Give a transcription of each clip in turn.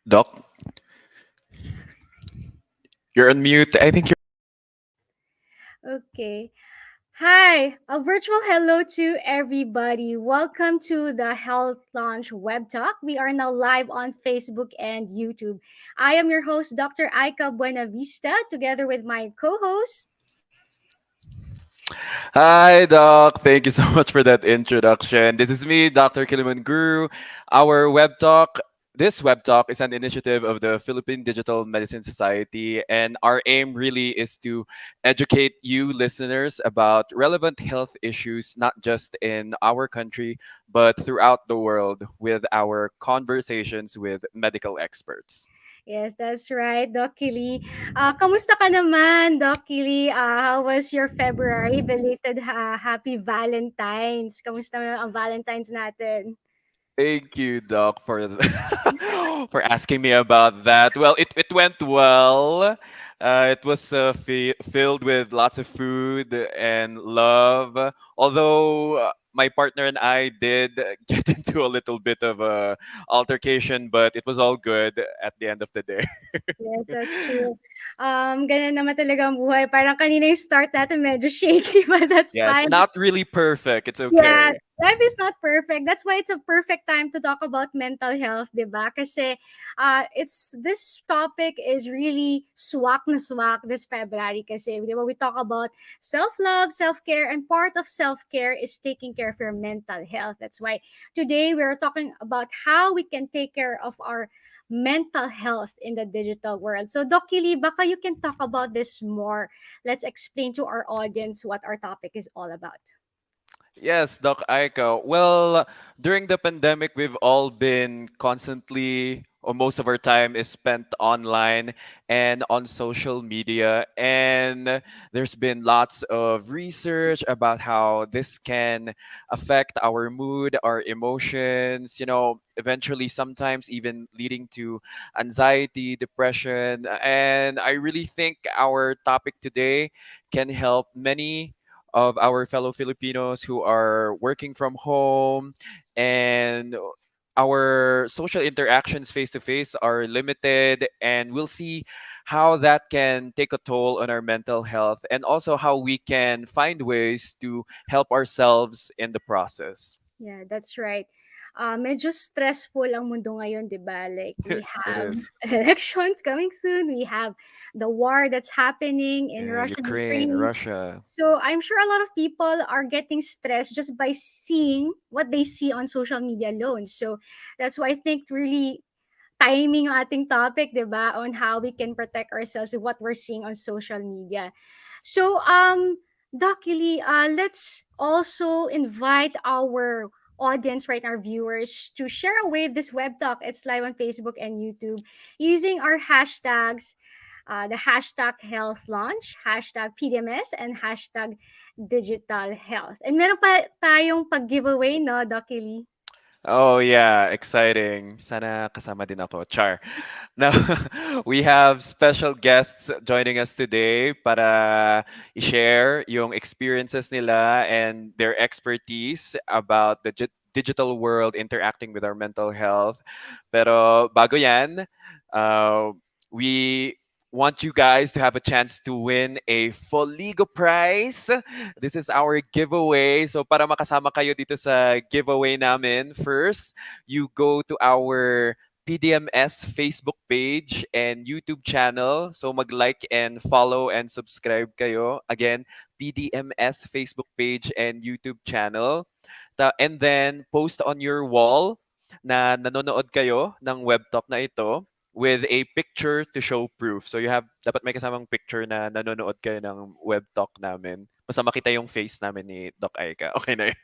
Doc, you're on mute. I think you're. Okay. Hi, a virtual hello to everybody. Welcome to the Health Lounge WebTalk. We are now live on Facebook and YouTube. I am your host, Dr. Aika Buenavista, together with my co host. Hi, Doc. Thank you so much for that introduction. This is me, Dr. Kilimanguru. Our web talk. This web talk is an initiative of the Philippine Digital Medicine Society, and our aim really is to educate you listeners about relevant health issues, not just in our country, but throughout the world with our conversations with medical experts. Yes, that's right, Doc Kili. Kamusta ka naman, Doc Kili? How was your February? Belated Happy Valentine's. Kamusta ang Valentine's natin? Thank you, Doc, for for asking me about that. Well, it went well. It was filled with lots of food and love. Although my partner and I did get into a little bit of a altercation, but it was all good at the end of the day. Yes, that's true. Ganun naman talaga ang buhay. Parang kanina yung start natin medyo shaky, but that's Yes, fine. not really perfect. It's Yeah, okay. life is not perfect. That's why it's a perfect time to talk about mental health, 'di ba? Kasi it's this topic is really swak na swak this February kasi 'di ba we talk about self-love, self-care, and part of self-care is taking care of your mental health. That's why today we're talking about how we can take care of our mental health in the digital world. So Doc Kili, baka you can talk about this more. Let's explain to our audience what our topic is all about. Yes, Doc Aika. Well, during the pandemic, we've all been constantly, or most of our time is spent online and on social media. And there's been lots of research about how this can affect our mood, our emotions, eventually sometimes even leading to anxiety, depression. And I really think our topic today can help many of our fellow Filipinos who are working from home, and our social interactions face to face are limited, and we'll see how that can take a toll on our mental health, and also how we can find ways to help ourselves in the process. Yeah, that's right. Medyo stressful ang mundo ngayon, 'di ba? Like we It have is. elections coming soon. We have the war that's happening in Yeah, Russia and Ukraine, Ukraine. Russia. So I'm sure a lot of people are getting stressed just by seeing what they see on social media alone. So that's why I think really timing yung ating topic, 'di ba, on how we can protect ourselves with what we're seeing on social media. So, luckily, let's also invite our audience, right, our viewers, to share away this web talk. It's live on Facebook and YouTube using our hashtags, the hashtag health launch, hashtag PDMS, and hashtag digital health. And meron pa tayong pag-giveaway, no, Doc Lee? Oh yeah, exciting. Sana kasama din ako. Char. Now, we have special guests joining us today para i-share yung experiences nila and their expertise about the digital world interacting with our mental health. Pero bago yan, uh, we want you guys to have a chance to win a Foligo prize. This is our giveaway. So para makasama kayo dito sa giveaway namin, first, you go to our PDMS Facebook page and YouTube channel. So mag-like and follow and subscribe kayo. Again, PDMS Facebook page and YouTube channel. And then post on your wall na nanonood kayo ng web talk na ito with a picture to show proof. So you have, dapat may kasamang picture na nanonood kayo ng web talk namin. Basta makita yung face namin ni Doc Aika. Okay na yun.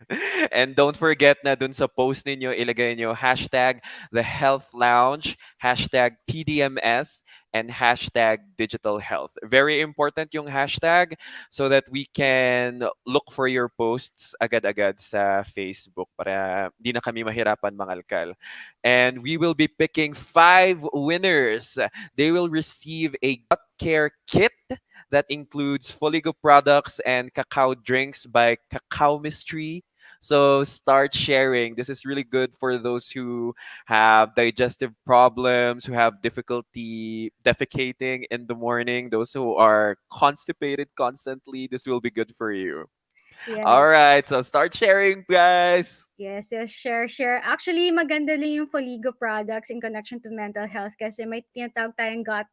And don't forget na dun sa post ninyo, ilagay nyo hashtag the Health Lounge, hashtag PDMS, and hashtag digital health. Very important yung hashtag so that we can look for your posts agad-agad sa Facebook para di na kami mahirapan mangalkal. And we will be picking 5 winners. They will receive a gut care kit that includes Foligo products and cacao drinks by Cacao Mystery. So start sharing. This is really good for those who have digestive problems, who have difficulty defecating in the morning, those who are constipated constantly. This will be good for you. All Yes. right, so start sharing, guys. Yes, yes, share, share. Actually, maganda din yung Foligo products in connection to mental health kasi may tinatawag tayong gut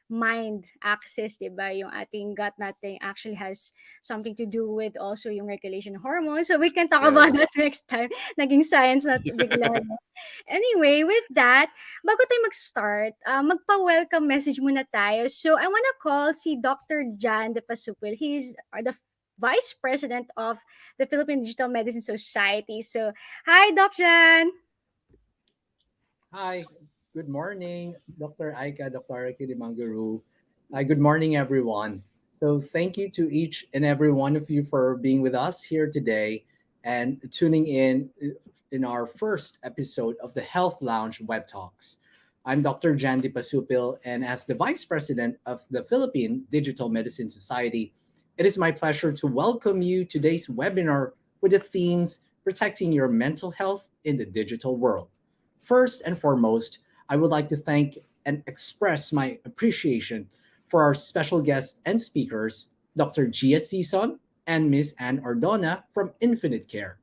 mind axis, di ba? Yung ating gut natin actually has something to do with also yung regulation of hormones. So we can talk about Yes. that next time. Naging science na bigla. No? Anyway, with that, bago tayo mag-start, magpa-welcome message muna tayo. So I wanna call si Dr. Jan De Pasupil. He's the Vice President of the Philippine Digital Medicine Society. So, hi, Doc Jan. Hi, good morning, Dr. Aika, Dr. Kilimanguru. Good morning, everyone. So, thank you to each and every one of you for being with us here today and tuning in our first episode of the Health Lounge WebTalks. I'm Dr. Jandy Pasupil, and as the Vice President of the Philippine Digital Medicine Society, it is my pleasure to welcome you today's webinar with the themes protecting your mental health in the digital world. First and foremost, I would like to thank and express my appreciation for our special guests and speakers, Dr. Gia Sison and Ms. Anne Ordona from Infinit Care.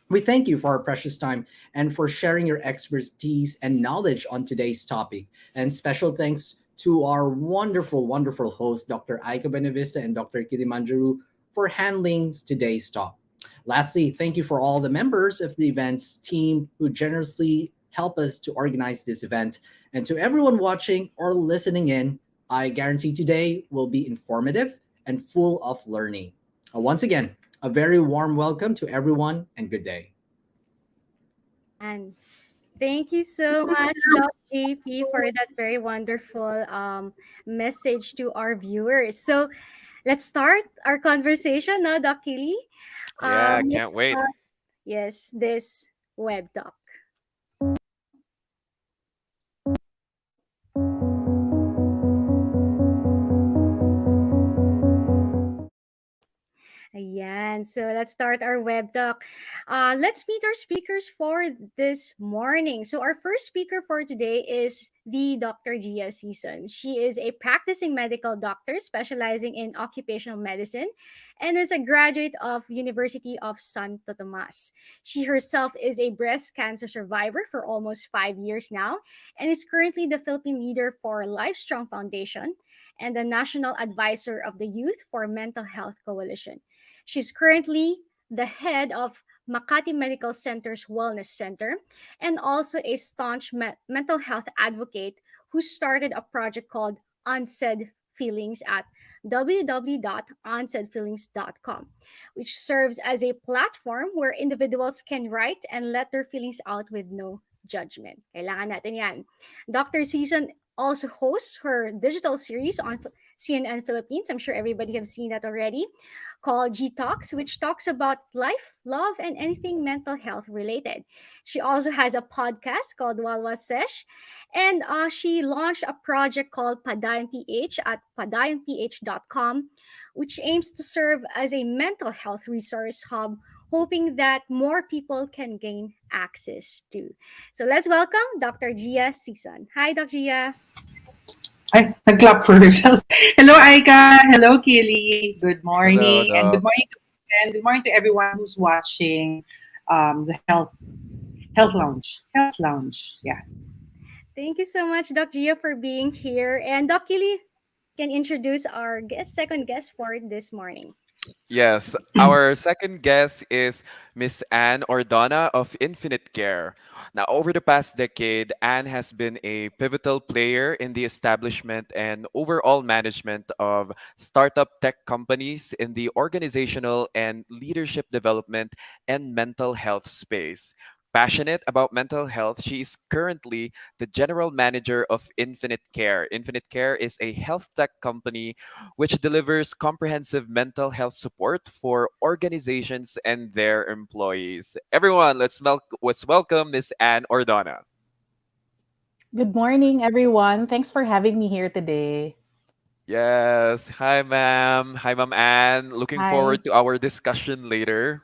We thank you for our precious time and for sharing your expertise and knowledge on today's topic. And special thanks to our wonderful, wonderful hosts, Dr. Aika Buenavista and Dr. Kilimanguru, for handling today's talk. Lastly, thank you for all the members of the events team who generously help us to organize this event. And to everyone watching or listening in, I guarantee today will be informative and full of learning. Once again, a very warm welcome to everyone and good day. And thank you so much, Doc JP, for that very wonderful message to our viewers. So, let's start our conversation now, Doc Kili. Yeah, can't Let's wait. start, yes, this web talk. Ayan. So let's start our web talk. Let's meet our speakers for this morning. So our first speaker for today is the Dr. Gia Sison. She is a practicing medical doctor specializing in occupational medicine and is a graduate of University of Santo Tomas. She herself is a breast cancer survivor for almost 5 years now and is currently the Philippine leader for Livestrong Foundation and the national advisor of the Youth for Mental Health Coalition. She's currently the head of Makati Medical Center's Wellness Center and also a staunch mental health advocate who started a project called Unsaid Feelings at www.unsaidfeelings.com, which serves as a platform where individuals can write and let their feelings out with no judgment. Kailangan natin yan. Dr. Season also hosts her digital series on CNN Philippines. I'm sure everybody have seen that already, called G Talks, which talks about life, love, and anything mental health related. She also has a podcast called Walwa Sesh, and she launched a project called Padayon PH at padayonph.com, which aims to serve as a mental health resource hub, hoping that more people can gain access to. So let's welcome Dr. Gia Sison. Hi, Dr. Gia. Ay, nag-clap for herself. Hello, Aika. Hello, Kili. Good Hello, morning. Doc. Good morning to everyone who's watching the Health Lounge. Health Lounge. Yeah. Thank you so much, Doc Gia, for being here. And Doc Kili can introduce our second guest for this morning. Yes, our second guest is Miss Anne Ordona of Infinit Care. Now, over the past decade, Anne has been a pivotal player in the establishment and overall management of startup tech companies in the organizational and leadership development and mental health space. Passionate about mental health, she is currently the general manager of Infinite Care. Infinite Care is a health tech company which delivers comprehensive mental health support for organizations and their employees. Everyone, let's welcome Miss Anne Ordona. Good morning, everyone. Thanks for having me here today. Yes, hi ma'am. Hi ma'am Anne. Looking Hi. forward to our discussion later.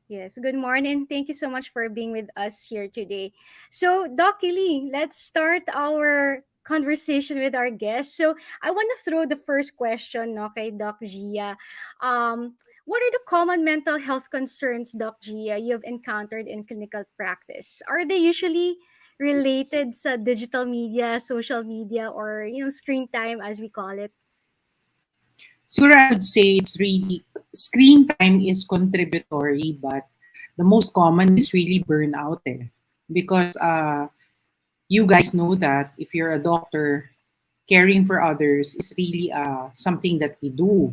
Yes, good morning. Thank you so much for being with us here today. So, Doc Lee, let's start our conversation with our guest. So, I want to throw the first question, okay, Doc Gia. What are the common mental health concerns, Doc Gia, you've encountered in clinical practice? Are they usually related sa digital media, social media, or screen time as we call it? Siguro I would say it's really screen time is contributory, but the most common is really burnout. Because you guys know that if you're a doctor, caring for others is really something that we do.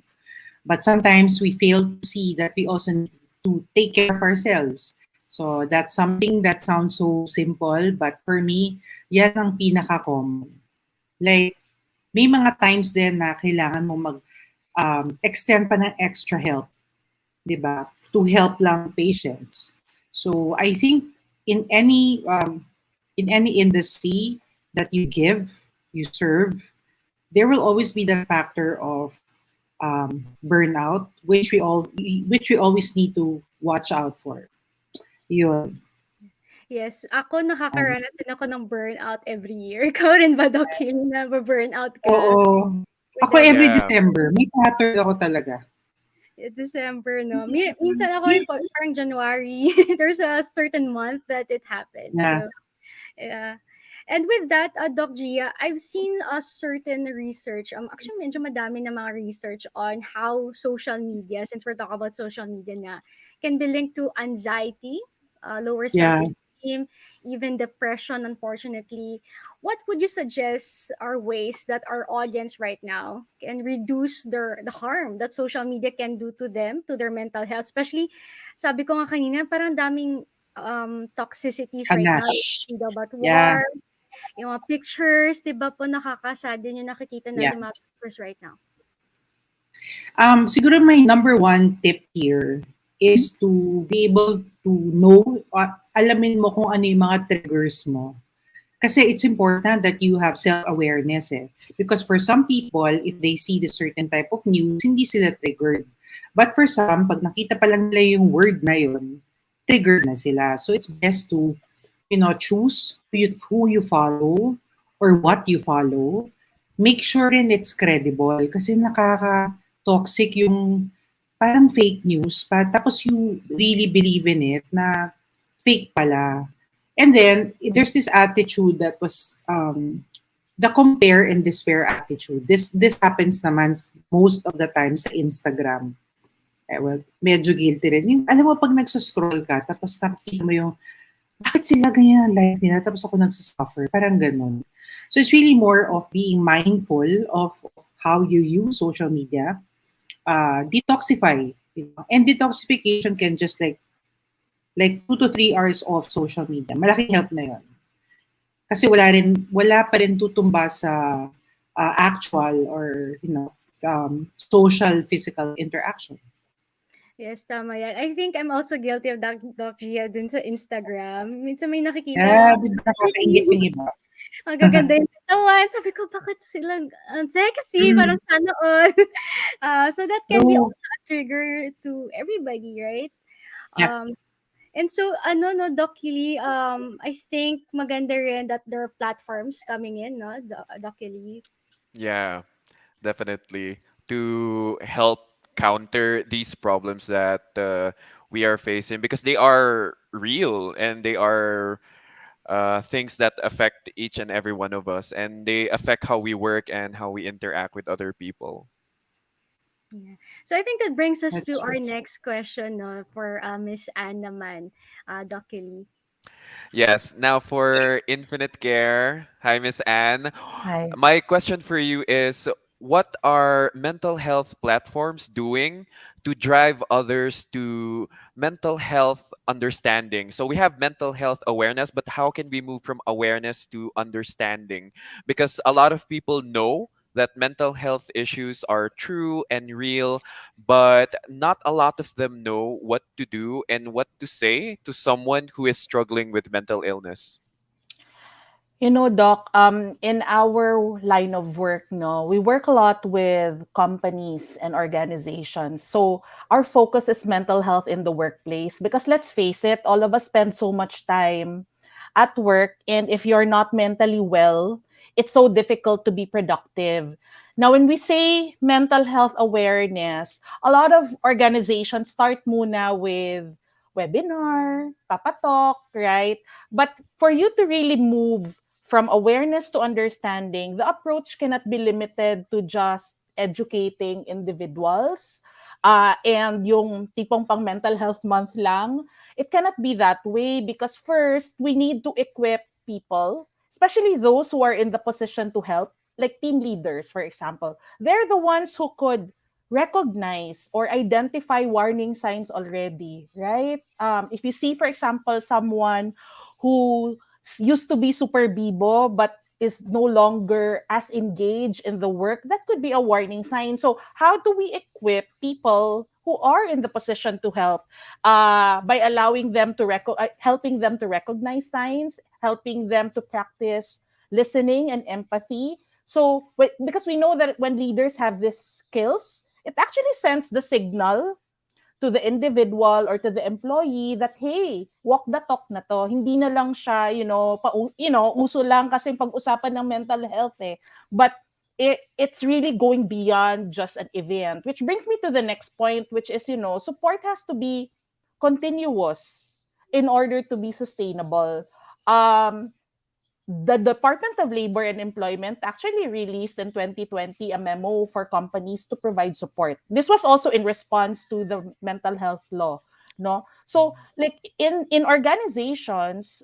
But sometimes we fail to see that we also need to take care of ourselves. So that's something that sounds so simple, but for me, yan ang pinaka-common. Like, may mga times din na kailangan mo extend pa ng extra help, di ba? To help lang patients. So I think in any industry that you give, you serve, there will always be that factor of burnout, which we always need to watch out for. Yun. Yes, ako Um, nakakaranas din ako ng burnout every year. Ikaw rin ba, Doc Hill, na burnout ka Oo. with Ako every every Yeah. December, may pattern ako talaga. December, no? Minsan ako rin po, parang January, there's a certain month that it happens. Yeah. So, yeah. And with that, Doc Gia, I've seen a certain research. Actually, medyo madami na mga research on how social media, since we're talking about social media na, can be linked to anxiety, lower Yeah. self-esteem, even depression, unfortunately. What would you suggest are ways that our audience right now can reduce the harm that social media can do to them, to their mental health? Especially, sabi ko nga kanina, parang daming toxicities right now. Panache. Read about Yeah. war, yung mga pictures, 'di ba po nakakasad din yung nakikita Yeah. natin mga pictures right now. Siguro my number one tip here is to be able to know, alamin mo kung ano yung mga triggers mo. Kasi it's important that you have self-awareness Because for some people, if they see the certain type of news, hindi sila triggered. But for some, pag nakita pa lang nila yung word na yun, triggered na sila. So it's best to, choose who you follow or what you follow. Make sure rin it's credible kasi nakaka-toxic yung parang fake news pa. Tapos you really believe in it na fake pala. And then there's this attitude that was the compare and despair attitude. This happens naman most of the time sa Instagram. Well, medyo guilty rin. Yung, alam mo, pag nagsascroll ka, tapos nakikita mo yung, bakit sila ganyan ang life nila, tapos ako nagsasuffer. Parang ganun. So it's really more of being mindful of how you use social media. Detoxify. And detoxification can just like 2 to 3 hours off social media. Malaking help na yun. Kasi wala pa rin tutumba sa actual or social physical interaction. Yes, tama yan. I think I'm also guilty of that, Doc Gia, dun sa Instagram. Minsan may nakikita Yeah, ako, di ba nakakaingit yung iba? ang gaganda yung katawan. Sabi ko, bakit silang ang sexy? Parang sana all. So that can be True. also a trigger to everybody, right? Yeah. And so, no, Doc Lee, I think maganda rin that there are platforms coming in, no, Doc Lee? Yeah, definitely. To help counter these problems that we are facing because they are real and they are things that affect each and every one of us and they affect how we work and how we interact with other people. Yeah. So I think that brings us That's to true. our next question, no, for Miss Anne naman, Doc Lee. Yes. Now for Infinite Care. Hi, Miss Anne. Hi. My question for you is what are mental health platforms doing to drive others to mental health understanding? So we have mental health awareness, but how can we move from awareness to understanding? Because a lot of people know that mental health issues are true and real, but not a lot of them know what to do and what to say to someone who is struggling with mental illness. Doc, in our line of work, no, we work a lot with companies and organizations. So our focus is mental health in the workplace because let's face it, all of us spend so much time at work. And if you're not mentally well, it's so difficult to be productive. Now, when we say mental health awareness, a lot of organizations start muna with webinar, papatalk, right? But for you to really move from awareness to understanding, the approach cannot be limited to just educating individuals and yung tipong pang mental health month lang. It cannot be that way because first, we need to equip people, especially those who are in the position to help, like team leaders, for example. They're the ones who could recognize or identify warning signs already, right? If you see, for example, someone who used to be super bibo but is no longer as engaged in the work, that could be a warning sign. So how do we equip people who are in the position to help by allowing them to helping them to recognize signs, helping them to practice listening and empathy. So because we know that when leaders have these skills, it actually sends the signal to the individual or to the employee that hey, walk the talk na to. Hindi na lang siya, uso lang kasi pag-usapan ng mental health eh. But it's really going beyond just an event, which brings me to the next point, which is, support has to be continuous in order to be sustainable. The Department of Labor and Employment actually released in 2020 a memo for companies to provide support. This was also in response to the mental health law, no? So like in organizations,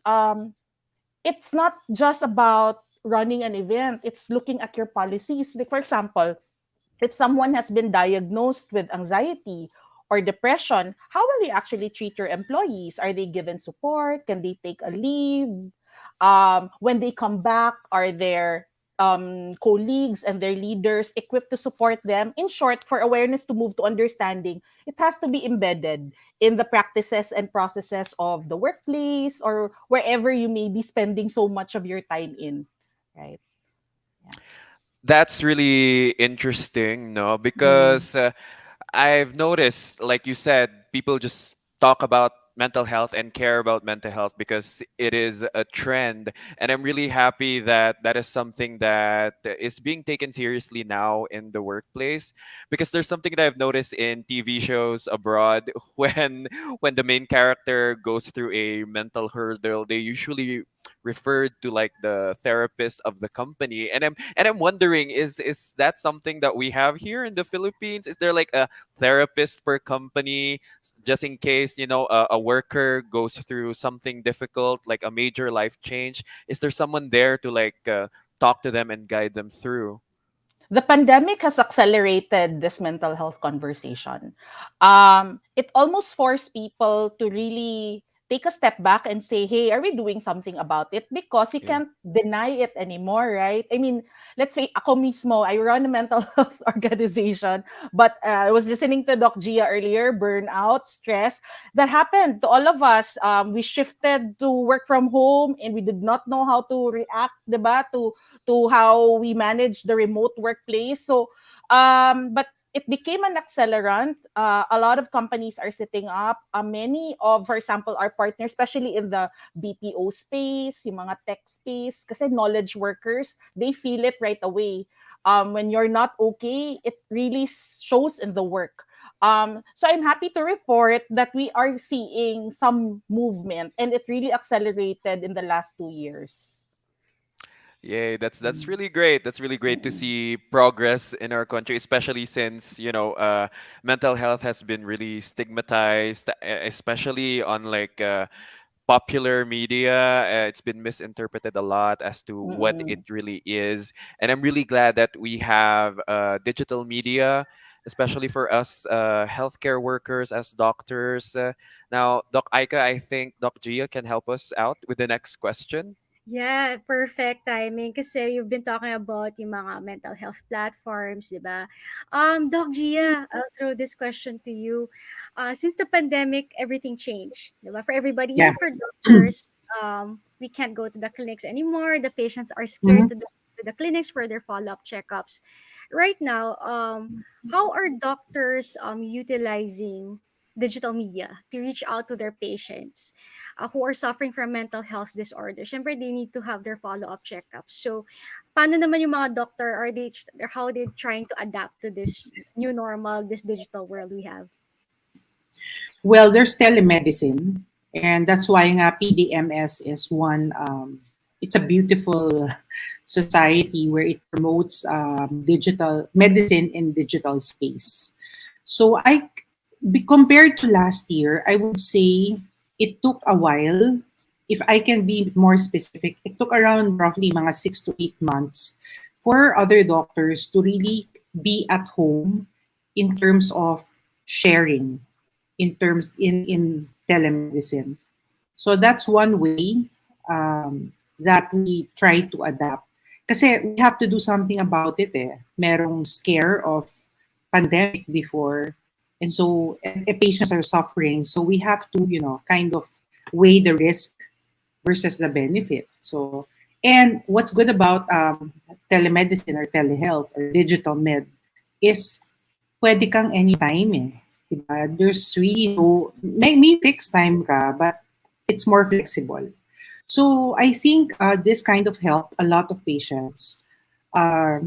it's not just about running an event, it's looking at your policies. Like for example, if someone has been diagnosed with anxiety or depression, how will you actually treat your employees? Are they given support? Can they take a leave? When they come back, are their colleagues and their leaders equipped to support them? In short, for awareness to move to understanding, it has to be embedded in the practices and processes of the workplace or wherever you may be spending so much of your time in, right? Yeah. That's really interesting, no? Mm. Because I've noticed, like you said, people just talk about mental health and care about mental health because it is a trend. And I'm really happy that that is something that is being taken seriously now in the workplace. Because there's something that I've noticed in TV shows abroad when the main character goes through a mental hurdle, they usually referred to like the therapist of the company. And I'm wondering, is that something that we have here in the Philippines? Is there like a therapist per company, just in case a worker goes through something difficult, like a major life change? Is there someone there to like talk to them and guide them through? The pandemic has accelerated this mental health conversation. It almost forced people to really take a step back and say, hey, are we doing something about it? Because you Yeah. can't deny it anymore, right? I mean, let's say ako mismo, I run a mental health organization, but I was listening to Doc Gia earlier, burnout, stress, that happened to all of us. We shifted to work from home and we did not know how to react, diba, to how we manage the remote workplace. So, but it became an accelerant. A lot of companies are sitting up. Many of, for example, our partners, especially in the BPO space, yung mga tech space, kasi knowledge workers, they feel it right away. When you're not okay, it really shows in the work. So I'm happy to report that we are seeing some movement and it really accelerated in the last 2 years. Yay, that's really great. That's really great to see progress in our country, especially since mental health has been really stigmatized, especially on like popular media. It's been misinterpreted a lot as to what it Mm-mm. really is, and I'm really glad that we have digital media, especially for us healthcare workers as doctors. Now, Doc Aika, I think Doc Gia can help us out with the next question. Yeah, perfect timing kasi you've been talking about yung mga mental health platforms, 'di ba? Doc Gia, I'll throw this question to you. Since the pandemic, everything changed, 'di ba? For everybody, Yeah. even for doctors, we can't go to the clinics anymore. The patients are scared Mhm. to the clinics for their follow-up checkups. Right now, how are doctors utilizing digital media to reach out to their patients who are suffering from mental health disorders? Siyempre, they need to have their follow-up checkups. So, paano naman yung mga doctor, how are they trying to adapt to this new normal, this digital world we have? Well, there's telemedicine, and that's why nga PDMS is one. It's a beautiful society where it promotes digital medicine in digital space. So compared to last year, I would say it took a while. If I can be more specific, it took around roughly mga 6 to 8 months for other doctors to really be at home in terms of sharing in telemedicine. So that's one way that we try to adapt. Kasi we have to do something about it eh. Merong scare of pandemic before. And so patients are suffering. So we have to, kind of weigh the risk versus the benefit. So, and what's good about telemedicine or telehealth or digital med is pwede kang anytime eh. Diba? There's really no, may fixed time ka, but it's more flexible. So I think this kind of helped a lot of patients uh,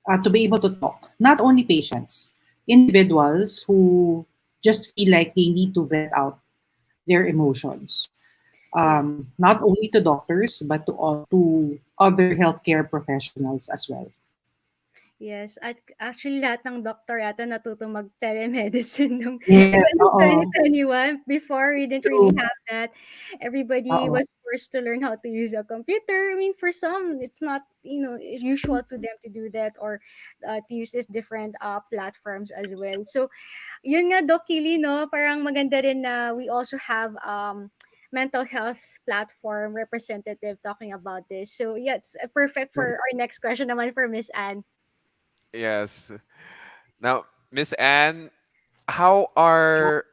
to be able to talk. Not only patients, individuals who just feel like they need to vent out their emotions. Yeah. Not only to doctors, but to other healthcare professionals as well. Yes, at actually lahat ng doktor yata natutong mag-telemedicine nung Yes, oo. 2021. Before, we didn't True. really have that. Everybody Oo. was forced to learn how to use a computer. I mean, for some, it's not, usual to them to do that, or to use these different platforms as well. So, yun nga, Doc Kili, no? Parang maganda rin na we also have mental health platform representative talking about this. So, yeah, it's perfect for our next question naman for Miss Anne. Yes. Now, Miss Anne, how are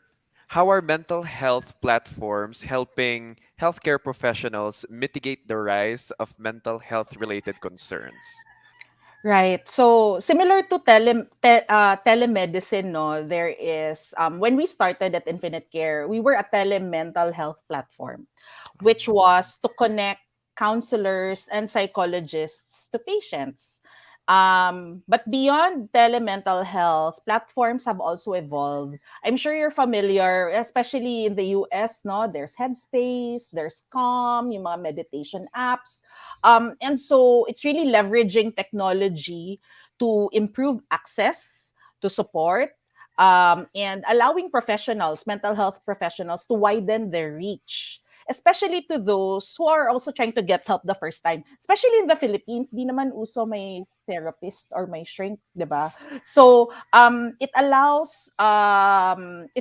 how are mental health platforms helping healthcare professionals mitigate the rise of mental health related concerns? Right. So similar to telemedicine, no, there is when we started at Infinit Care, we were a telemental health platform, which was to connect counselors and psychologists to patients. But beyond telemental health, platforms have also evolved. I'm sure you're familiar, especially in the US, no? There's Headspace, there's Calm, yung mga meditation apps. And so it's really leveraging technology to improve access to support, and allowing professionals, mental health professionals, to widen their reach, especially to those who are also trying to get help the first time. Especially in the Philippines, di naman uso may therapist or may shrink, di ba? So it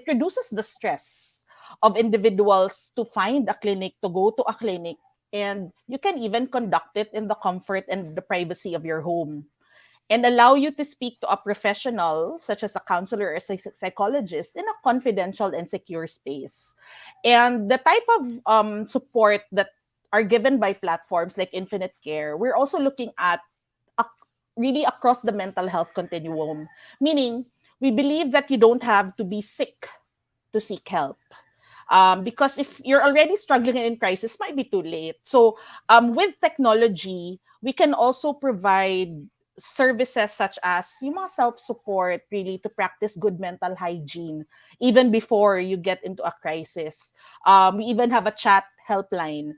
reduces the stress of individuals to find a clinic, to go to a clinic, and you can even conduct it in the comfort and the privacy of your home, and allow you to speak to a professional such as a counselor or psychologist in a confidential and secure space. And the type of support that are given by platforms like Infinite Care, we're also looking at really across the mental health continuum, meaning we believe that you don't have to be sick to seek help. Because if you're already struggling and in crisis, might be too late. So with technology, we can also provide services such as yung mga self-support, really, to practice good mental hygiene even before you get into a crisis. We even have a chat helpline,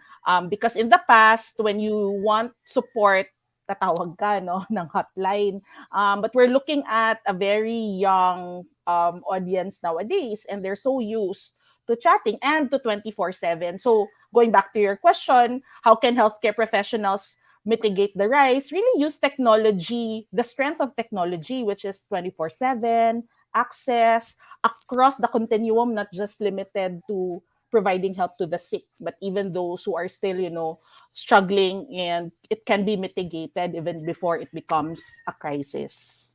because in the past, when you want support, tatawag ka, no, ng hotline. But we're looking at a very young audience nowadays, and they're so used to chatting and to 24/7. So going back to your question, how can healthcare professionals mitigate the rise? Really use technology, the strength of technology, which is 24/7 access across the continuum, not just limited to providing help to the sick, but even those who are still, struggling, and it can be mitigated even before it becomes a crisis.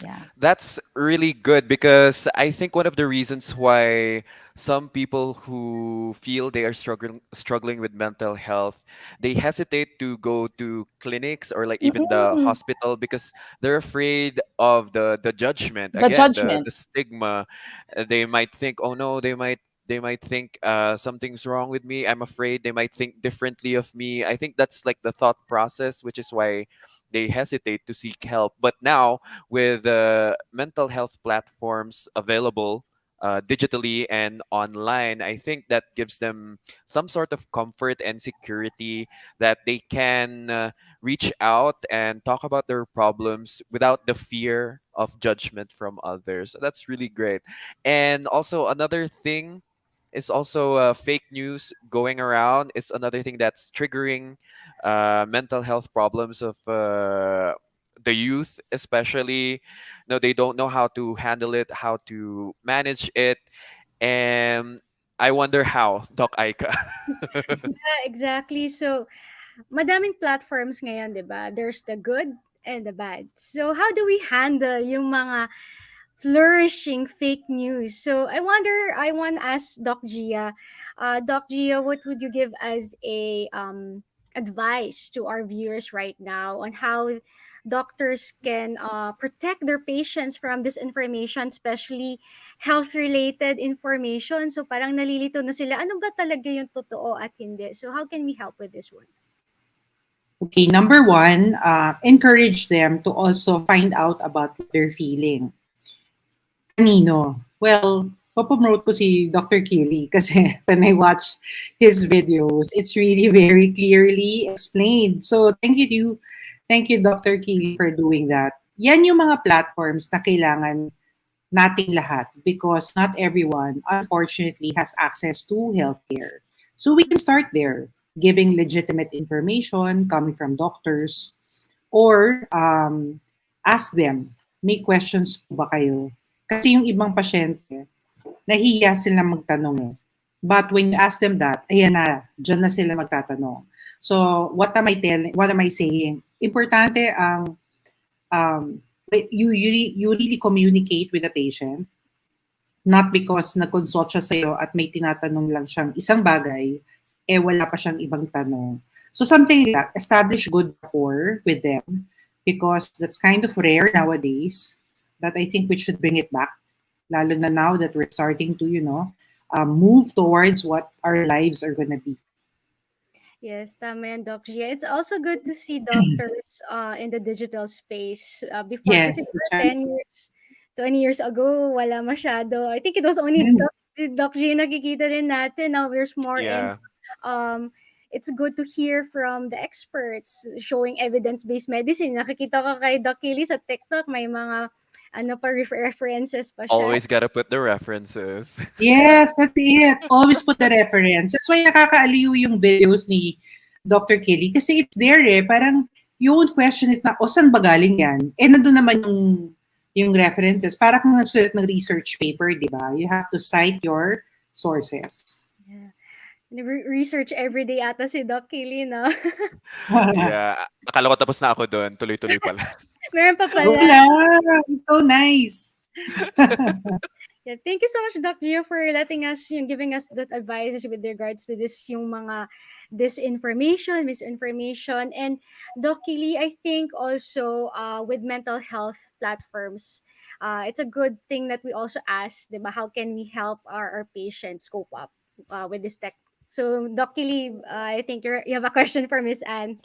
Yeah. That's really good because I think one of the reasons why some people who feel they are struggling with mental health, they hesitate to go to clinics or like even the Mm-mm. hospital because they're afraid of the judgment. The Again, judgment. the stigma. They might think, oh no, they might think something's wrong with me. I'm afraid they might think differently of me. I think that's like the thought process, which is why they hesitate to seek help. But now with mental health platforms available digitally and online, I think that gives them some sort of comfort and security that they can reach out and talk about their problems without the fear of judgment from others. So that's really great. And also, another thing is also fake news going around. It's another thing that's triggering mental health problems of the youth, especially. No, they don't know how to handle it, how to manage it, and I wonder how, Doc Aika. Yeah, exactly. So, madaming platforms ngayon, 'di ba? There's the good and the bad. So, how do we handle yung mga flourishing fake news? So, I want to ask Doc Gia. Doc Gia, what would you give as a advice to our viewers right now on how doctors can protect their patients from disinformation, especially health-related information? So, parang nalilito na sila, ano ba talaga yung totoo at hindi? So, how can we help with this one? Okay, number one, encourage them to also find out about what they're feeling. Kanino? Well, popromote ko si Dr. Kili kasi when I watch his videos, it's really very clearly explained. So, thank you, Dr. Kili, for doing that. Yan yung mga platforms na kailangan nating lahat because not everyone, unfortunately, has access to healthcare. So, we can start there, giving legitimate information coming from doctors or ask them, may questions po ba kayo? Kasi yung ibang pasyente, nahihiya sila magtanong eh. But when you ask them that, ayan na, dyan na sila magtatanong. So, what am I saying? Importante ang you really communicate with the patient, not because nag-consult siya sa'yo at may tinatanong lang siyang isang bagay, eh wala pa siyang ibang tanong. So something like that, establish good rapport with them because that's kind of rare nowadays. But I think we should bring it back, lalo na now that we're starting to, move towards what our lives are gonna be. Yes, tama yan, Doc Gia. It's also good to see doctors in the digital space. Before, kasi Yes, diba that's right. 10 years, 20 years ago, wala masyado. I think it was only Mm. Doc Gia nakikita rin natin. Now there's more and Yeah. um, it's good to hear from the experts showing evidence-based medicine. Nakikita ko kay Doc Kelly sa TikTok, may mga ano pa, references pa siya. Always gotta put the references. Yes, that's it. Always put the reference. That's why nakakaaliw yung videos ni Dr. Kelly kasi it's there eh. Parang you won't question it na, o saan ba galing yan? Eh, nandun naman yung references. Para kung nagsulat ng research paper, di ba? You have to cite your sources. Yeah. Research everyday ata si Doc Kelly, no? Yeah. Akala ko tapos na ako doon. Tuloy-tuloy pala. Meron pa pala. Wala! It's so nice. Yeah, thank you so much, Doc Gio, for letting us, yung giving us that advice with regards to this, yung mga disinformation, misinformation. And Doc Kelly, I think also with mental health platforms, it's a good thing that we also ask, diba, how can we help our patients cope up with this tech? So, Doc Kelly, I think you have a question for Miss Anne.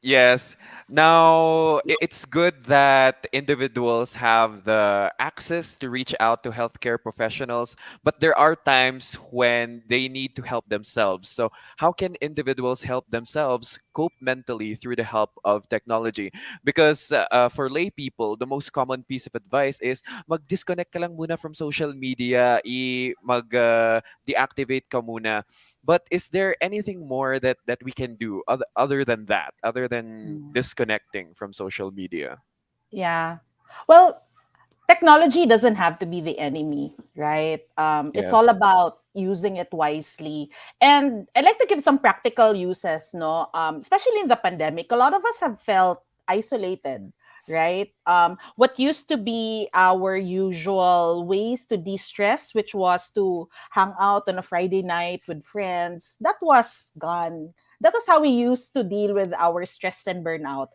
Yes. Now, it's good that individuals have the access to reach out to healthcare professionals, but there are times when they need to help themselves. So, how can individuals help themselves cope mentally through the help of technology? Because for lay people, the most common piece of advice is mag-disconnect ka lang muna from social media, deactivate ka muna. But is there anything more that we can do other than that, other than Mm. disconnecting from social media? Yeah. Well, technology doesn't have to be the enemy, right? It's Yes. all about using it wisely. And I like to give some practical uses, no? Especially in the pandemic, a lot of us have felt isolated, right? What used to be our usual ways to de-stress, which was to hang out on a Friday night with friends, that was gone. That was how we used to deal with our stress and burnout.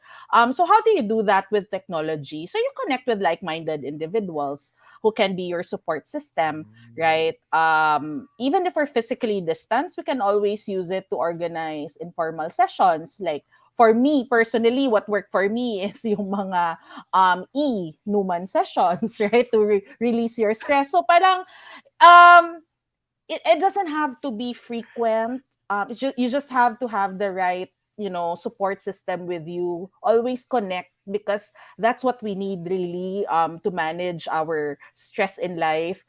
So how do you do that with technology? So you connect with like-minded individuals who can be your support system, Mm. right? Even if we're physically distanced, we can always use it to organize informal sessions. Like for me personally, what worked for me is yung mga Numan sessions, right? To release your stress. So parang um it doesn't have to be frequent. You just have to have the right, support system with you. Always connect, because that's what we need really, to manage our stress in life.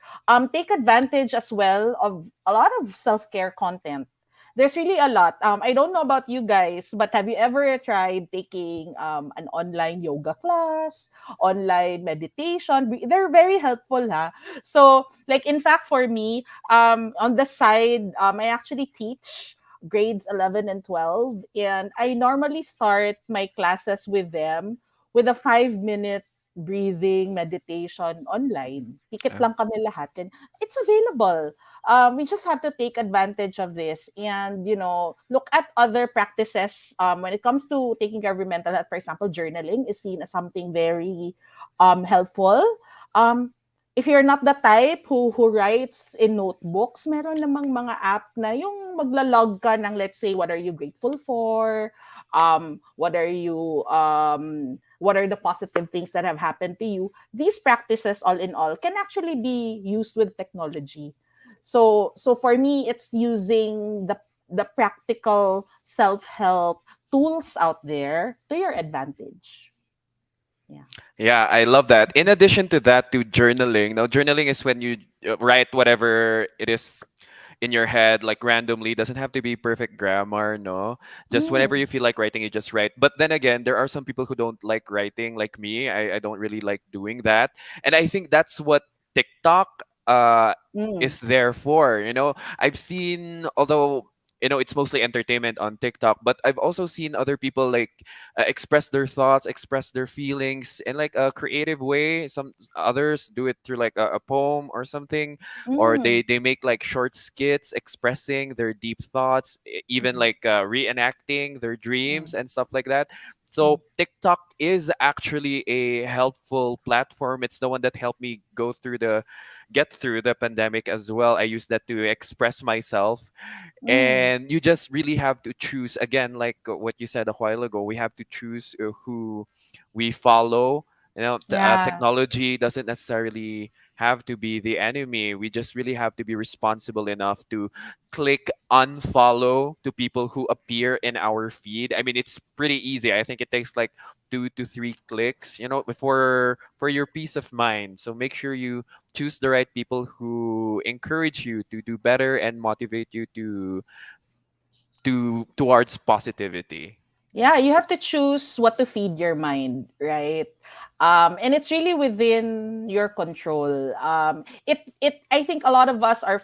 Take advantage as well of a lot of self-care content. There's really a lot. I don't know about you guys, but have you ever tried taking an online yoga class, online meditation? They're very helpful, ha. So, like, in fact, for me, on the side, I actually teach grades 11 and 12. And I normally start my classes with them with a 5-minute breathing meditation online. Pikit Oh. lang kami lahat. And it's available. We just have to take advantage of this and, look at other practices. When it comes to taking care of your mental health, for example, journaling is seen as something very helpful. Um, if you're not the type who writes in notebooks, meron namang mga app na yung maglalog ka ng, let's say, what are you grateful for? What are the positive things that have happened to you? These practices, all in all, can actually be used with technology. So for me, it's using the practical self-help tools out there to your advantage. Yeah. Yeah, I love that. In addition to that, to journaling. Now, journaling is when you write whatever it is in your head, like randomly. Doesn't have to be perfect grammar, no. Just whenever Mm, you feel like writing, you just write. But then again, there are some people who don't like writing, like me. I don't really like doing that, and I think that's what TikTok mm, is there for. I've seen, although it's mostly entertainment on TikTok, but I've also seen other people like express their thoughts, express their feelings in like a creative way. Some others do it through like a poem or something, or mm, they make like short skits expressing their deep thoughts, even mhm, like reenacting their dreams mm, and stuff like that. mm. So TikTok is actually a helpful platform. It's the one that helped me get through the pandemic as well. I use that to express myself, Mm. and you just really have to choose, again, like what you said a while ago. We have to choose who we follow. Yeah. Technology doesn't necessarily have to be the enemy. We just really have to be responsible enough to click unfollow to people who appear in our feed. I mean, it's pretty easy. I think it takes like 2 to 3 clicks, before for your peace of mind. So make sure you choose the right people who encourage you to do better and motivate you towards positivity. Yeah, you have to choose what to feed your mind, right? And it's really within your control. I think a lot of us are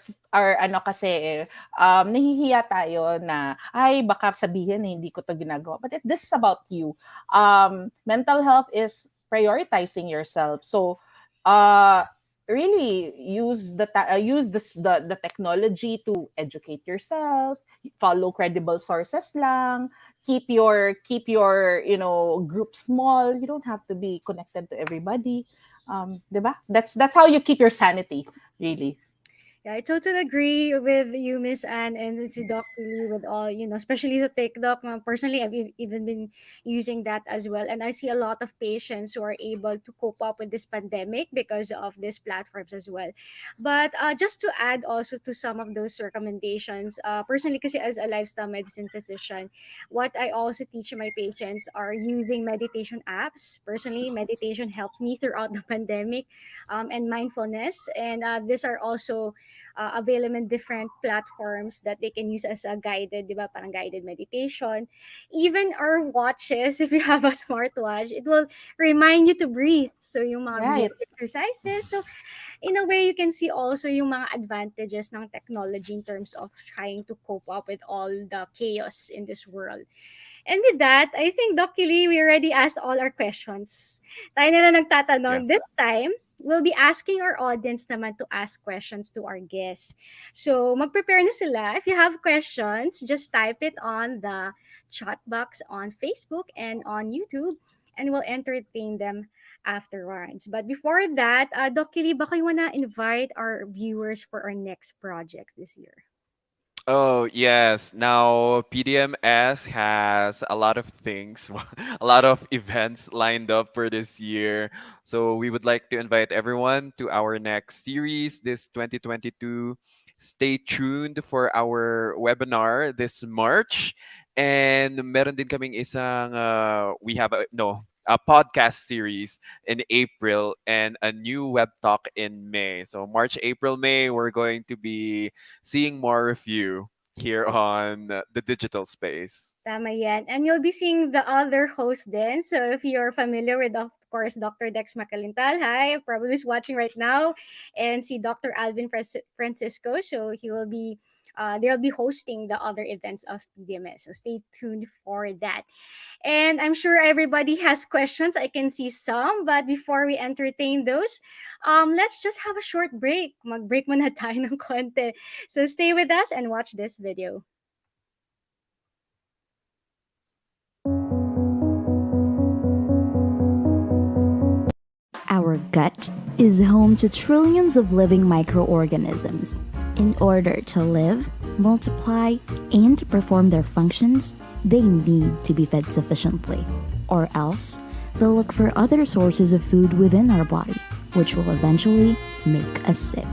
ano kasi, nahihiya tayo na, ay, baka sabihin na hindi ko to ginagawa. But this is about you. Mental health is prioritizing yourself. So, uh, really use the technology to educate yourself, follow credible sources lang, keep your group small. You don't have to be connected to everybody. 'Di ba? That's how you keep your sanity, really. Yeah, I totally agree with you, Miss Anne, and si Doc Lee with all, especially the TikTok. Personally, I've even been using that as well. And I see a lot of patients who are able to cope up with this pandemic because of these platforms as well. But just to add also to some of those recommendations, personally, kasi as a lifestyle medicine physician, what I also teach my patients are using meditation apps. Personally, meditation helped me throughout the pandemic, and mindfulness. And these are also available in different platforms that they can use as a guided, di ba, parang guided meditation. Even our watches, if you have a smartwatch, it will remind you to breathe. So yung mga Right. breathing exercises. So in a way, you can see also yung mga advantages ng technology in terms of trying to cope up with all the chaos in this world. And with that, I think, Doc Kili, we already asked all our questions. Tayo na lang Yeah. nagtatanong. This time, we'll be asking our audience naman to ask questions to our guests. So, mag-prepare na sila. If you have questions, just type it on the chat box on Facebook and on YouTube, and we'll entertain them afterwards. But before that, Doc Kili, baka you wanna invite our viewers for our next projects this year? Oh, yes. Now, PDMS has a lot of things, a lot of events lined up for this year. So, we would like to invite everyone to our next series this 2022. Stay tuned for our webinar this March. And meron din kaming isang, we have a, no, a podcast series in April and a new web talk in May. So, March, April, May, we're going to be seeing more of you here on the digital space. Tama yan. And you'll be seeing the other host then. So if you're familiar with, of course, Dr. Dex Macalintal, hi, probably is watching right now, and see Dr. Alvin Francisco. So he will be, they'll be hosting the other events of PDMS. So stay tuned for that. And I'm sure everybody has questions. I can see some, but before we entertain those, let's just have a short break. Mag-break muna tayo ng konti. So stay with us and watch this video. Our gut is home to trillions of living microorganisms. In order to live, multiply, and perform their functions, they need to be fed sufficiently. Or else, they'll look for other sources of food within our body, which will eventually make us sick.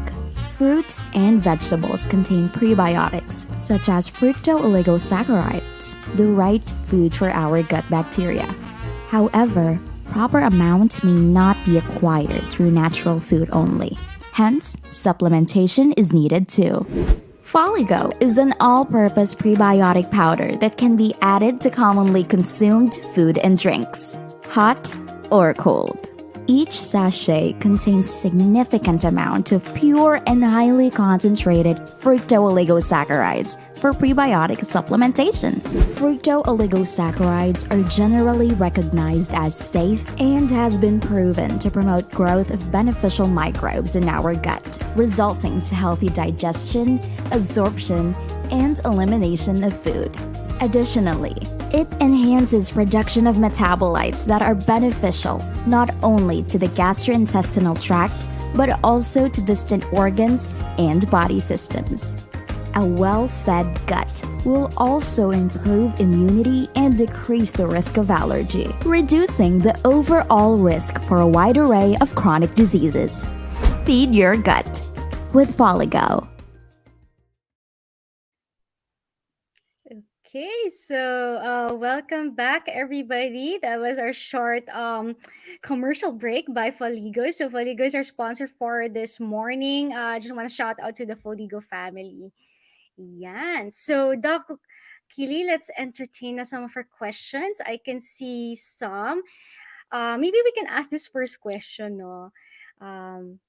Fruits and vegetables contain prebiotics, such as fructooligosaccharides, the right food for our gut bacteria. However, proper amount may not be acquired through natural food only. Hence, supplementation is needed too. Foligo is an all-purpose prebiotic powder that can be added to commonly consumed food and drinks, hot or cold. Each sachet contains significant amount of pure and highly concentrated fructooligosaccharides for prebiotic supplementation. Fructooligosaccharides are generally recognized as safe and has been proven to promote growth of beneficial microbes in our gut, resulting to healthy digestion, absorption, and elimination of food. Additionally, it enhances production of metabolites that are beneficial not only to the gastrointestinal tract, but also to distant organs and body systems. A well-fed gut will also improve immunity and decrease the risk of allergy, reducing the overall risk for a wide array of chronic diseases. Feed your gut with Foligo. Okay, so welcome back, everybody. That was our short commercial break by Foligo. So Foligo is our sponsor for this morning. I just want to shout out to the Foligo family. Yan. So Doc Kili, let's entertain some of our questions. I can see some. Maybe we can ask this first question, no?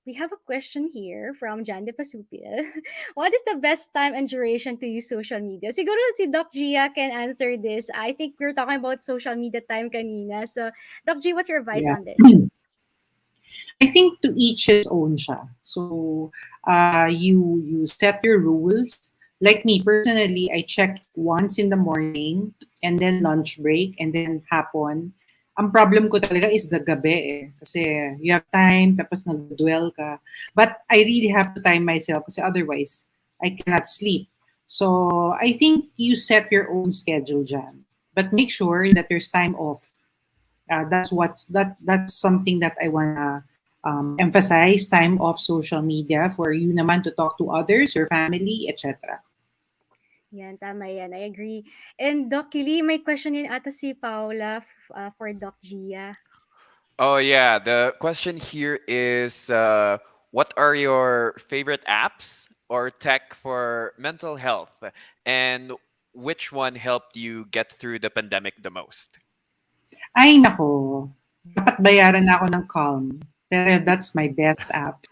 We have a question here from Jan de Pasupil. What is the best time and duration to use social media? Siguro si Doc Gia can answer this. I think we were talking about social media time kanina. So, Doc G, what's your advice Yeah. on this? I think to each his own siya. So, you set your rules. Like me, personally, I check once in the morning and then lunch break and then hapon. Ang problem ko talaga is the gabi eh. Kasi you have time, tapos nag-dwell ka. But I really have to time myself kasi otherwise, I cannot sleep. So, I think you set your own schedule dyan. But make sure that there's time off. That's something that I wanna emphasize, time off social media for you naman to talk to others, your family, etc. Yan, tama yan. I agree. And Doc Kili, may question yun ata si Paula for Doc Gia. Oh, yeah. The question here is what are your favorite apps or tech for mental health? And which one helped you get through the pandemic the most? Ay nako, dapat bayaran na ako ng Calm. Pero that's my best app.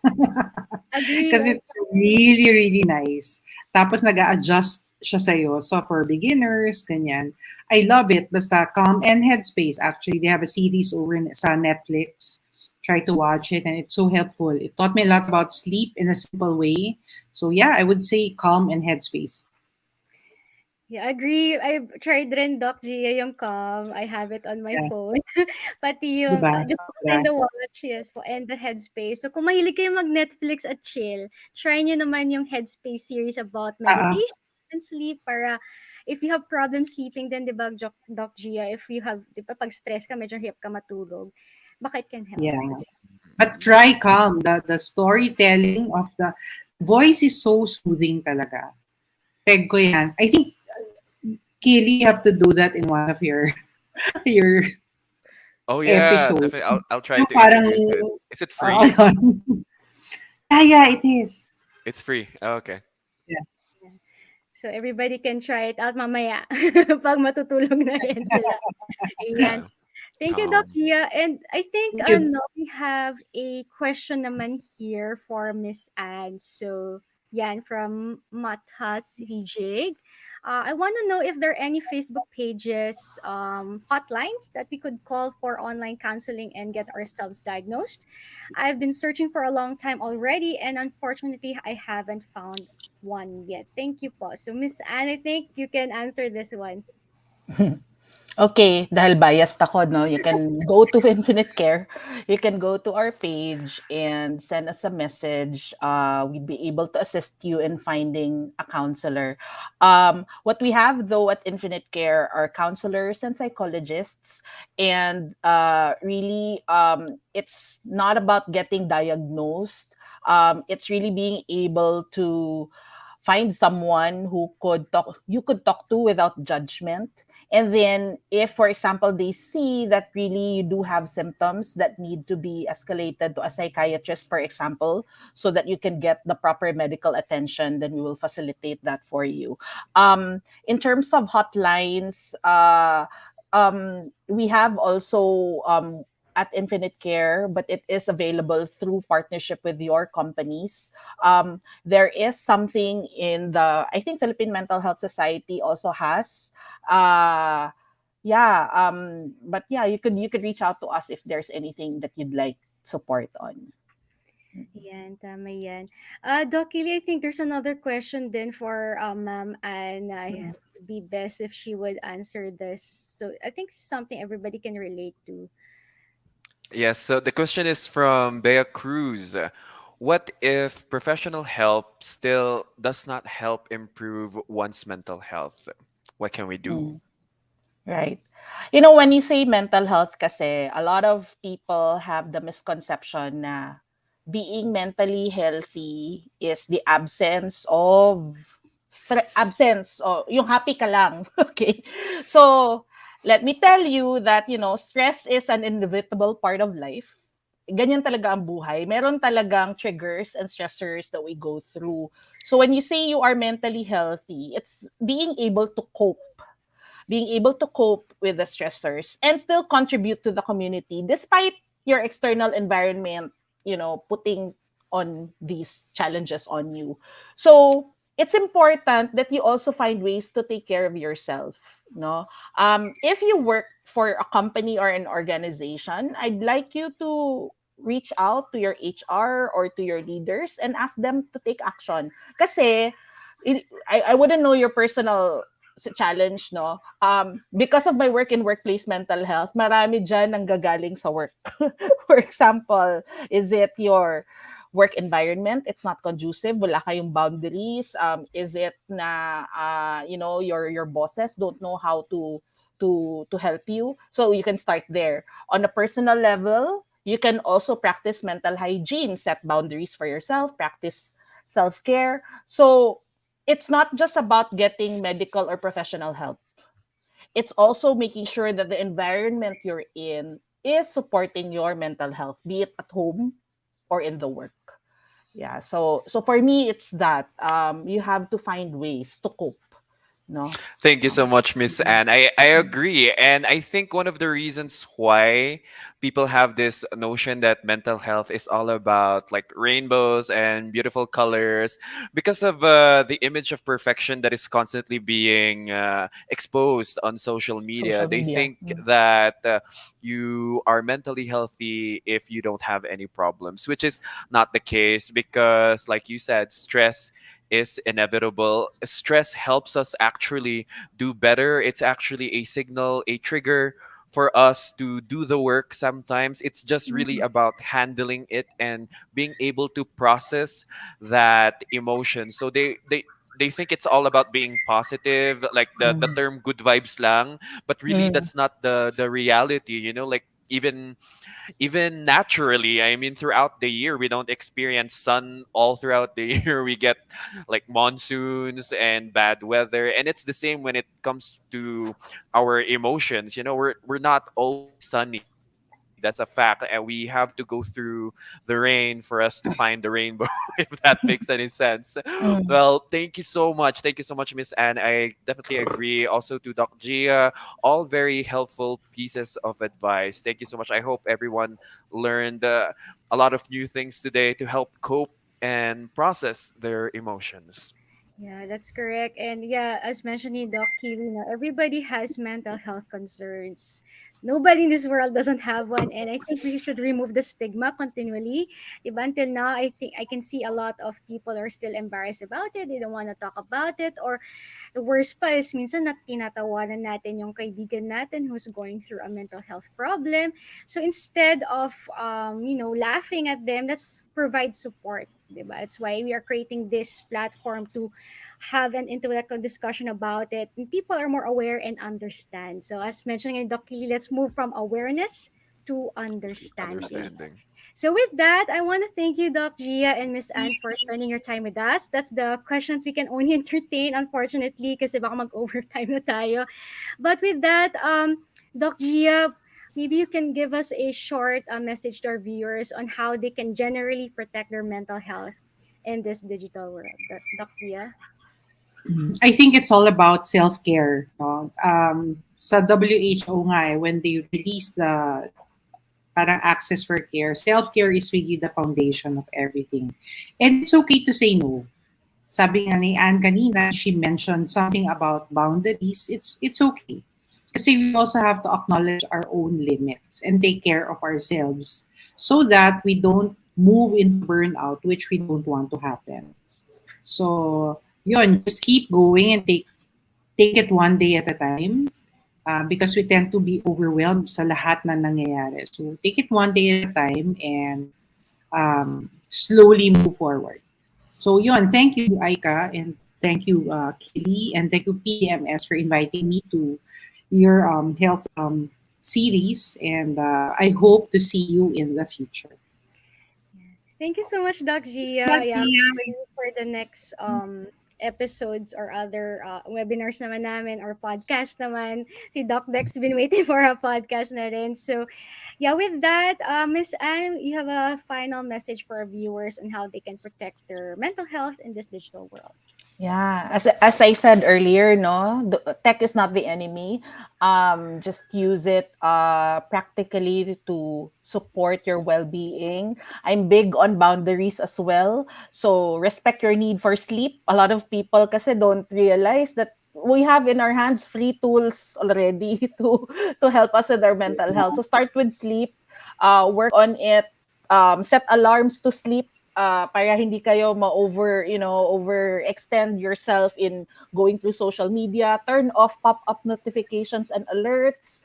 Agree. Because it's really, really nice. Tapos nag-a-adjust siya sa'yo. So for beginners, ganyan. I love it. Basta Calm and Headspace. Actually, they have a series over sa Netflix. Try to watch it and it's so helpful. It taught me a lot about sleep in a simple way. So yeah, I would say Calm and Headspace. Yeah, agree. I've tried rin Doc Gia yung Calm. I have it on my Yeah, phone. Pati yung diba? the Focus and Sobra. the Watch, yes po, and the Headspace. So kung mahilig kayo mag-Netflix at chill, try nyo naman yung Headspace series about Ah, meditation and sleep para if you have problem sleeping then 'di ba Doc Gia, if you have 'di ba pag stress ka medyo hirap ka matulog, baka it can help. yeah. That's But try Calm. The storytelling of the voice is so soothing talaga. Peg ko yan. I think, Kaylee, you have to do that in one of your your Oh yeah, episodes. definitely. I'll try Yung to parang, introduce it. Is it oo, free? yeah, yeah, it is. It's free. Oh, okay. Yeah. yeah. So everybody can try it out mamaya pag matutulog na rin sila. Ayan. Yeah. Thank you, Doc Calm. Gia. And I think Thank you. now we have a question naman here for Miss Anne. So, yan, from Mathat CJ. I want to know if there are any Facebook pages, hotlines that we could call for online counseling and get ourselves diagnosed. I've been searching for a long time already, and unfortunately, I haven't found one yet. Thank you po. So, Miss Anne, I think you can answer this one. Okay, dahil biased ako, no, you can go to Infinit Care. You can go to our page and send us a message. We'd be able to assist you in finding a counselor. What we have, though, at Infinit Care are counselors and psychologists. And really, it's not about getting diagnosed. It's really being able to find someone who could talk you could talk to without judgment. And then if, for example, they see that really you do have symptoms that need to be escalated to a psychiatrist, for example, so that you can get the proper medical attention, then we will facilitate that for you. In terms of hotlines, we have also at Infinite Care, but it is available through partnership with your companies. There is something in the, I think Philippine Mental Health Society also has. Uh, yeah, but yeah, you could reach out to us if there's anything that you'd like support on. Yan, tama yan. Doc Kelly, I think there's another question then for Ma'am Anne. It would be best if she would answer this. So I think it's something everybody can relate to. Yes, so the question is from Bea Cruz. What if professional help still does not help improve one's mental health? What can we do? Mm, right. You know, when you say mental health kasi, a lot of people have the misconception na being mentally healthy is the absence o yung happy ka lang. Okay. So, let me tell you that, stress is an inevitable part of life. Ganyan talaga ang buhay. Meron talagang triggers and stressors that we go through. So when you say you are mentally healthy, it's being able to cope with the stressors and still contribute to the community despite your external environment, putting on these challenges on you. So it's important that you also find ways to take care of yourself. No, if you work for a company or an organization, I'd like you to reach out to your HR or to your leaders and ask them to take action. Kasi I wouldn't know your personal challenge, no? Because of my work in workplace mental health, marami dyan ang gagaling sa work. For example, is it your work environment? It's not conducive. Wala kayong boundaries. Is it na, your bosses don't know how to help you? So you can start there. On a personal level, you can also practice mental hygiene, set boundaries for yourself, practice self-care. So it's not just about getting medical or professional help. It's also making sure that the environment you're in is supporting your mental health, be it at home or in the work. Yeah. So for me, it's that you have to find ways to cope. no? Thank you so much, Miss Anne. I agree. And I think one of the reasons why people have this notion that mental health is all about like rainbows and beautiful colors because of the image of perfection that is constantly being exposed on social media. Social They media. think that you are mentally healthy if you don't have any problems, which is not the case because, like you said, stress is inevitable. Stress helps us actually do better. It's actually a signal, a trigger for us to do the work sometimes. It's just really Mhm. about handling it and being able to process that emotion. So they think it's all about being positive, like the Mm. term good vibes lang, but really Mm. that's not the reality, you know, like even naturally, I mean, throughout the year we don't experience sun all throughout the year. We get like monsoons and bad weather, and it's the same when it comes to our emotions. You know, we're not always sunny, that's a fact, and we have to go through the rain for us to find the rainbow. If that makes any sense. Mm. Well, thank you so much, Miss Anne. I definitely agree. Also to Doc Gia, all very helpful pieces of advice. Thank you so much. I hope everyone learned a lot of new things today to help cope and process their emotions. Yeah, that's correct. And yeah, as mentioned in Doc Keely, everybody has mental health concerns. Nobody in this world doesn't have one. And I think we should remove the stigma continually. Diba? Until now, I think I can see a lot of people are still embarrassed about it. They don't want to talk about it. Or the worst pa is minsan tinatawanan natin yung kaibigan natin who's going through a mental health problem. So instead of laughing at them, let's provide support. Diba? That's why we are creating this platform to have an intellectual discussion about it. And people are more aware and understand. So as mentioned in Doc Lee, let's move from awareness to understanding. Understanding. So with that, I want to thank you, Doc Gia and Miss Anne, for spending your time with us. That's the questions we can only entertain, unfortunately, kasi baka mag-overtime na tayo. But with that, Doc Gia, maybe you can give us a short message to our viewers on how they can generally protect their mental health in this digital world. Doc Gia? I think it's all about self-care. No? Sa WHO nga, when they release the parang access for care, self-care is really the foundation of everything. And it's okay to say no. Sabi nga ni Anne kanina, she mentioned something about boundaries. It's okay. Kasi we also have to acknowledge our own limits and take care of ourselves so that we don't move into burnout, which we don't want to happen. So, yun, just keep going and take it one day at a time because we tend to be overwhelmed sa lahat na nangyayari. So, take it one day at a time and slowly move forward. So, yun, thank you, Aika, and thank you, Kelly, and thank you, PDMS, for inviting me to your health series. And I hope to see you in the future. Thank you so much, Doc Gia. Yeah, hopefully for the next episodes or other webinars naman namin or podcast naman. Si Doc Dex been waiting for a podcast na rin. So, yeah, with that, Miss Anne, you have a final message for our viewers on how they can protect their mental health in this digital world. Yeah, as I said earlier, no, tech is not the enemy. Just use it practically to support your well-being. I'm big on boundaries as well. So respect your need for sleep. A lot of people kasi don't realize that we have in our hands free tools already to help us with our mental health. So start with sleep, work on it, set alarms to sleep para hindi kayo ma-over, overextend yourself in going through social media. Turn off pop-up notifications and alerts.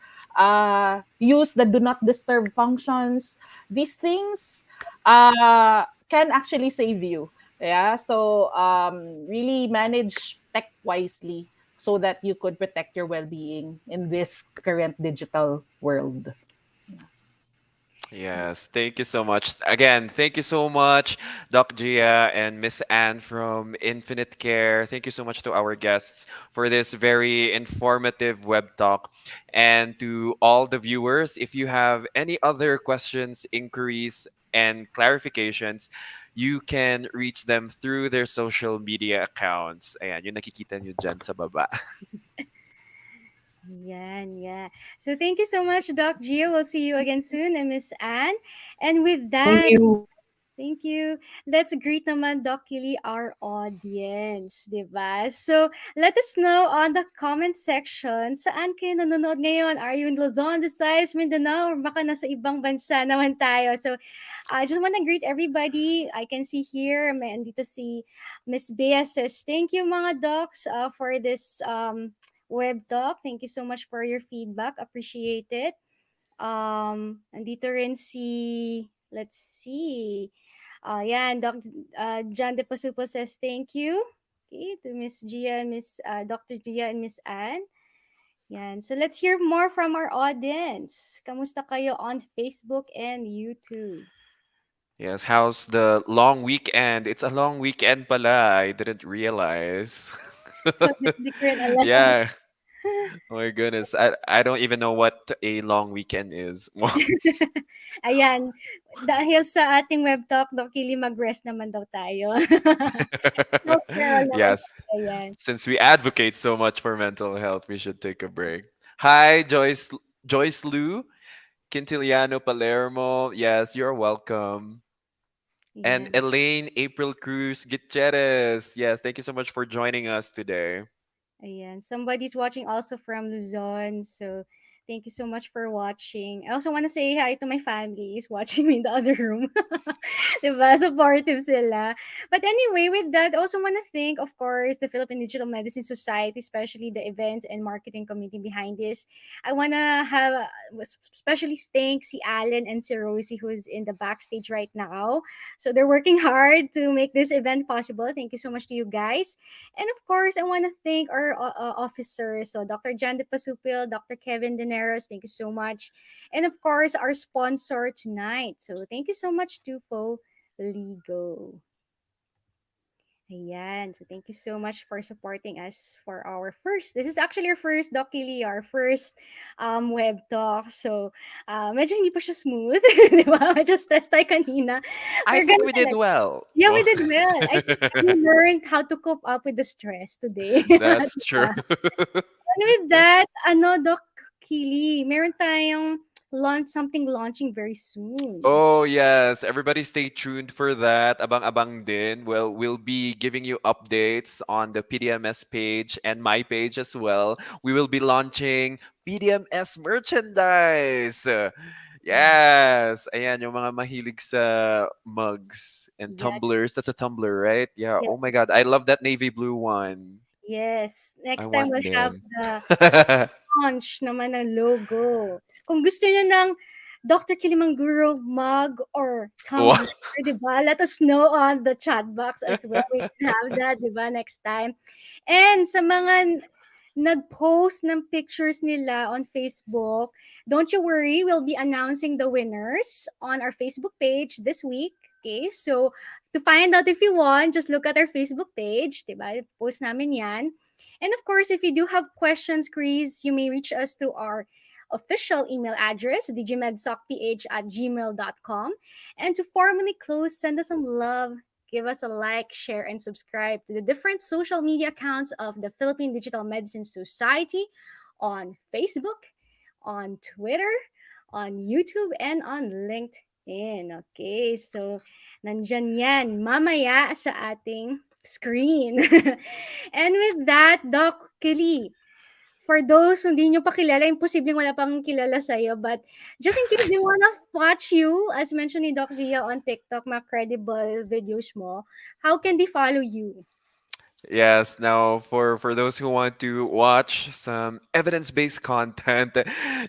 Use the do not disturb functions. These things can actually save you. Yeah. So really manage tech wisely so that you could protect your well-being in this current digital world. Yes, thank you so much. Again, thank you so much, Doc Gia and Miss Anne from Infinit Care. Thank you so much to our guests for this very informative web talk. And to all the viewers, if you have any other questions, inquiries, and clarifications, you can reach them through their social media accounts. Ayan, yung nakikita nyo dyan sa baba. Yan, yeah. So thank you so much, Doc Gio. We'll see you again soon, and Miss Anne. And with Thank that, you. thank you. Let's greet naman, Doc Kili, our audience, di ba? So, let us know on the comment section, saan kayo nanonood ngayon? Are you in Luzon, Visayas, Mindanao, or baka nasa ibang bansa naman tayo? So, I just want to greet everybody. I can see here, may andito si Miss Bea says, thank you mga docs for this web talk. Thank you so much for your feedback. Appreciate it. Andito rin si, let's see, yan, John De Pasupo says thank you. Okay, to Miss Gia, Miss Dr. Gia, and Miss Anne. Yan. So let's hear more from our audience. Kamusta kayo on Facebook and YouTube? Yes, how's the long weekend? It's a long weekend pala. I didn't realize. So di ko rin alam. Yeah. Oh my goodness. I don't even know what a long weekend is. Ayan. Dahil sa ating web talk, Doc Kili, mag-rest naman daw tayo. Self-care naman Yes. tayo yan. Since we advocate so much for mental health, we should take a break. Hi, Joyce Lu, Quintiliano Palermo. Yes, you're welcome. And Ayan. Elaine April Cruz Gutierrez. Yes, thank you so much for joining us today. Ayan. Somebody's watching also from Luzon. So, thank you so much for watching. I also want to say hi to my family who's watching me in the other room. Diba? Supportive sila. But anyway, with that, I also want to thank, of course, the Philippine Digital Medicine Society, especially the events and marketing committee behind this. I want to have, especially thank si Alan and si Rosie who's in the backstage right now. So, they're working hard to make this event possible. Thank you so much to you guys. And of course, I want to thank our officers. So Dr. Jan De Pasupil, Dr. Kevin Dineros, thank you so much. And of course, our sponsor tonight. So thank you so much, Tufo Ligo. Ayan. So thank you so much for supporting us for our first. This is actually our first Dokili, our first web talk. So medyo hindi pa siya smooth. Di ba? Medyo stress tayo kanina. I We're think gonna we did well. yeah, we Oh, did well. I think we learned how to cope up with the stress today. that's true. Diba? And with that, ano, Doc Kili, meron tayong something launching very soon. Oh, yes. Everybody stay tuned for that. Abang-abang din. Well, we'll be giving you updates on the PDMS page and my page as well. We will be launching PDMS merchandise. Yes. Ayan, yung mga mahilig sa mugs and Yeah, tumblers. That's a tumbler, right? Yeah. yeah, Oh my God. I love that navy blue one. yes. I Next time want we'll have din. the launch naman ng logo. Kung gusto nyo ng Dr. Kilimanguru mug or Wow. tumbler, di ba? Let us know on the chat box as well. We can have that, di ba, next time. And sa mga nag-post ng pictures nila on Facebook, don't you worry, we'll be announcing the winners on our Facebook page this week. Okay, so to find out if you won, just look at our Facebook page, diba? Post namin yan. And of course, if you do have questions, queries, you may reach us through our official email address, digimedsockph@gmail.com. And to formally close, send us some love, give us a like, share, and subscribe to the different social media accounts of the Philippine Digital Medicine Society on Facebook, on Twitter, on YouTube, and on LinkedIn. Okay, so nandyan yan mamaya sa ating screen. And with that, Doc Kelly, for those who hindi nyo pa kilala, imposibleng wala pang kilala sa'yo. But just in case they wanna watch you, as mentioned ni Doc Gia on TikTok, mga credible videos mo, how can they follow you? Yes, now for those who want to watch some evidence-based content,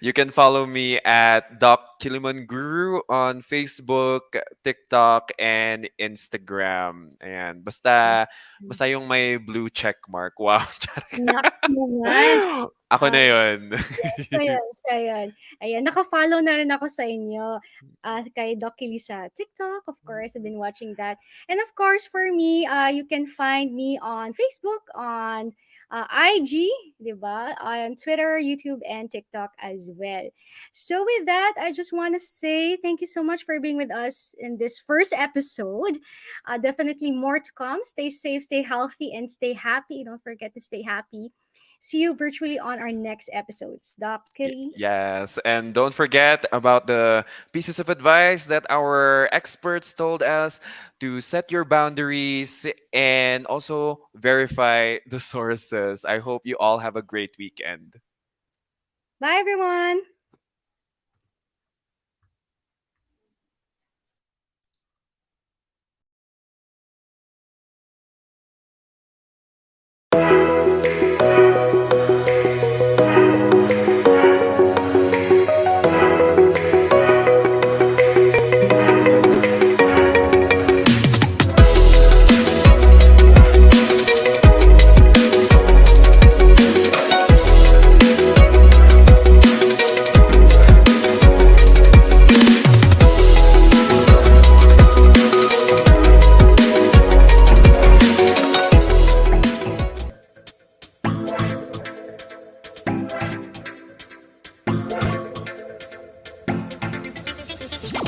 you can follow me at Doc Kilimanguru on Facebook, TikTok, and Instagram. And basta yung may blue check mark. Wow. Nak naman. Ako na yun. Siya yun, siya yun. Ayan, naka-follow na rin ako sa inyo. Kay Doc Kelly sa TikTok, of course. I've been watching that. And of course, for me, you can find me on Facebook, on IG, diba? On Twitter, YouTube, and TikTok as well. So with that, I just want to say thank you so much for being with us in this first episode. Definitely more to come. Stay safe, stay healthy, and stay happy. Don't forget to stay happy. See you virtually on our next episodes. Doc Kitty. Yes, and don't forget about the pieces of advice that our experts told us to set your boundaries and also verify the sources. I hope you all have a great weekend. Bye, everyone.